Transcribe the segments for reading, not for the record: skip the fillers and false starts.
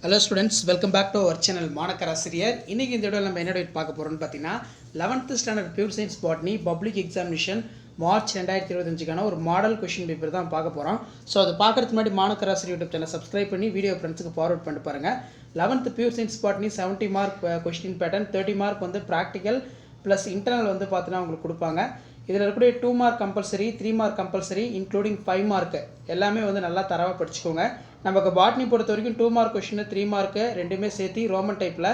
Hello students, welcome back to our channel மாணக்கராசிரியர். இன்றைக்கி இந்த வீடியோவில் நம்ம என்ன டேட் பார்க்க போகிறோம்னு பார்த்தீங்கன்னா 11th standard pure science botany public examination March 2025க்கான ஒரு மாடல் கொஷின் பேப்பர் தான் பார்க்க போகிறோம். ஸோ அது பார்க்குறதுக்கு முன்னாடி மாணக்கராசிரியர் யூடியூப் சேனல் சப்ஸ்கிரைப் பண்ணி வீடியோ ஃப்ரெண்ட்ஸுக்கு ஃபார்வர்ட் பண்ணிட்டு பாருங்கள். 11th pure science botany 70 mark question pattern, 30 mark வந்து ப்ராக்டிக்கல் ப்ளஸ் இன்டர்னல் வந்து பார்த்தீங்கன்னா உங்களுக்கு கொடுப்பாங்க. இதில் இருக்கக்கூடிய 2 mark compulsory, 3 mark compulsory, including 5 mark எல்லாமே வந்து நல்லா தரவாக படிச்சுக்கோங்க. நமக்கு பாட்னி பொறுத்த வரைக்கும் 2 மார்க் கொஷின், 3 மார்க்கு ரெண்டுமே சேர்த்து ரோமன் டைப்பில்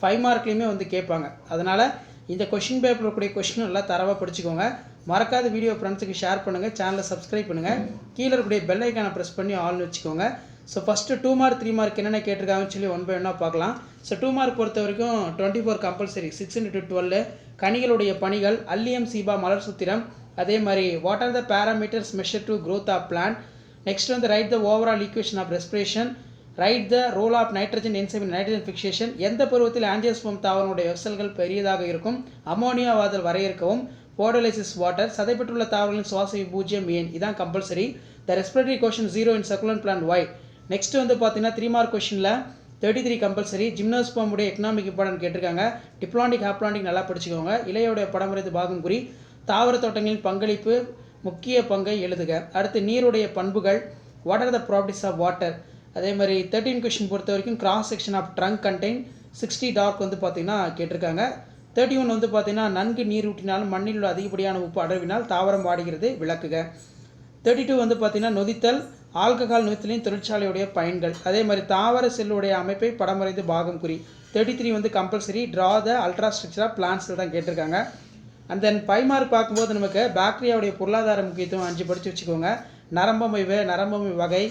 5 மார்க்லேயுமே வந்து கேட்பாங்க. அதனால் இந்த கொஷின் பேப்பரில் இருக்கக்கூடிய கொஷின் நல்லா தரவாக படிச்சுக்கோங்க. மறக்காத வீடியோ ஃப்ரெண்ட்ஸுக்கு ஷேர் பண்ணுங்கள், சேனலை சப்ஸ்கிரைப் பண்ணுங்கள், கீழே இருக்கக்கூடிய பெல் ஐக்கானை ப்ரெஸ் பண்ணி ஆல்னு வச்சுக்கோங்க. ஸோ ஃபஸ்ட்டு 2 மார்க் 3 மார்க் என்னென்ன கேட்டிருக்காங்கன்னு சொல்லி ஒன் பை ஒன்னாக பார்க்கலாம். ஸோ 2 மார்க் பொறுத்த வரைக்கும் 24 கம்பல்சரி, 6×12 கனிகளுடைய பணிகள், அல்லியம் சீபா மலர் சுத்திரம், அதே மாதிரி what are the parameters measure to growth of plant. Next வந்து write the overall equation of respiration, write the role of nitrogen enzyme nitrogen fixation, எந்த பருவத்தில் ஆஞ்சியோஸ்போம் தாவரனுடைய வெசல்கள் பெரியதாக இருக்கும், அமோனியா வாதல் வரையறுக்கவும், போடோலைசிஸ் வாட்டர், சதைப்பட்டுள்ள தாவரங்களின் சுவாச பூஜ்ஜியம் ஏன், இதான் compulsory. The respiratory question 0 in succulent plant why. Next வந்து பார்த்தீங்கன்னா 3 மார்க் கொஷினில் 33 கம்பல்சரி. ஜிம்னோஸ்போமுடைய எக்கனாமிக் இம்பார்ட்டன்ட் கேட்டிருக்காங்க. டிப்ளாண்டிக் ஹாப்ளாண்டிக் நல்லா படிச்சுக்கோங்க. இலையோடைய படமறிந்து பாகம் குறி, தாவர தோட்டங்களின் பங்களிப்பு முக்கிய பங்கை எழுதுக. அடுத்து நீருடைய பண்புகள், what are the properties of water. அதே மாதிரி 13 கொஷின் பொறுத்த வரைக்கும் cross section of trunk contain 60 டார்க் வந்து பார்த்தீங்கன்னா கேட்டிருக்காங்க. 31 வந்து பார்த்தீங்கன்னா நன்கு நீர் ஊற்றினாலும் மண்ணில் உள்ள அதிகப்படியான உப்பு அடர்வினால் தாவரம் வாடுகிறது விளக்குக. 32 வந்து பார்த்தீங்கன்னா நொதித்தல், ஆல்கஹால் நொதித்தலின் தொழிற்சாலையுடைய பயன்கள். அதே மாதிரி தாவர செல்லுடைய அமைப்பை படமறைந்து பாகம் குறி. 33 வந்து compulsory. Draw the ultra structure of பிளான்ட்ஸில் தான் கேட்டிருக்காங்க. அண்ட் தென் 5 மார்க் பார்க்கும்போது நமக்கு பாக்டீரியாவுடைய பொருளாதார முக்கியத்துவம் 5 படித்து வச்சுக்கோங்க. நரம்பமைவு, நரம்பமை வகை,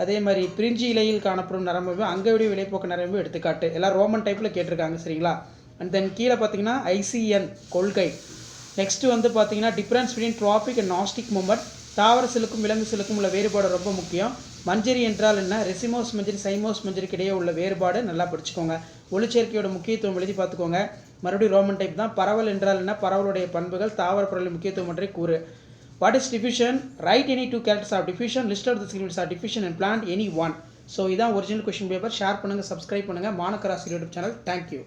அதே மாதிரி பிரிஞ்சி இலையில் காணப்படும் நரம்பமைவு, அங்கவிடைய விளைப்போக்க நரம்பு எடுத்துக்காட்டு, எல்லாம் ரோமன் டைப்பில் கேட்டிருக்காங்க. சரிங்களா? அண்ட் தென் கீழே பார்த்தீங்கன்னா ஐசிஎன் கொள்கை. நெக்ஸ்ட்டு வந்து பார்த்தீங்கன்னா difference between tropic and nastic movement, தாவர செல்லுக்கும் விலங்கு செல்லுக்கும் உள்ள வேறுபாடு ரொம்ப முக்கியம். மஞ்சரி என்றால் என்ன, ரெசிமோஸ் மஞ்சரி சைமோஸ் மஞ்சரிக்கு இடையே உள்ள வேறுபாடு நல்லா படிச்சுக்கோங்க. ஒளிச்சேர்க்கையோட முக்கியத்துவம் எழுதி பார்த்துக்கோங்க. மறுபடியும் ரோமன் டைப் தான். பரவல் என்றால் என்ன, பரவலுடைய பண்புகள், தாவர பொருளின் முக்கியத்துவம் ஒன்றை கூறு. What is diffusion, write any 2 characters of diffusion, list of the significance of diffusion and plant any one. So இதான் ஒரிஜினல் கொஷின் பேப்பர். ஷேர் பண்ணுங்கள், சப்ஸ்கிரைப் பண்ணுங்கள் மாணக்கராசி யூடியூப் சேனல். தேங்க்யூ.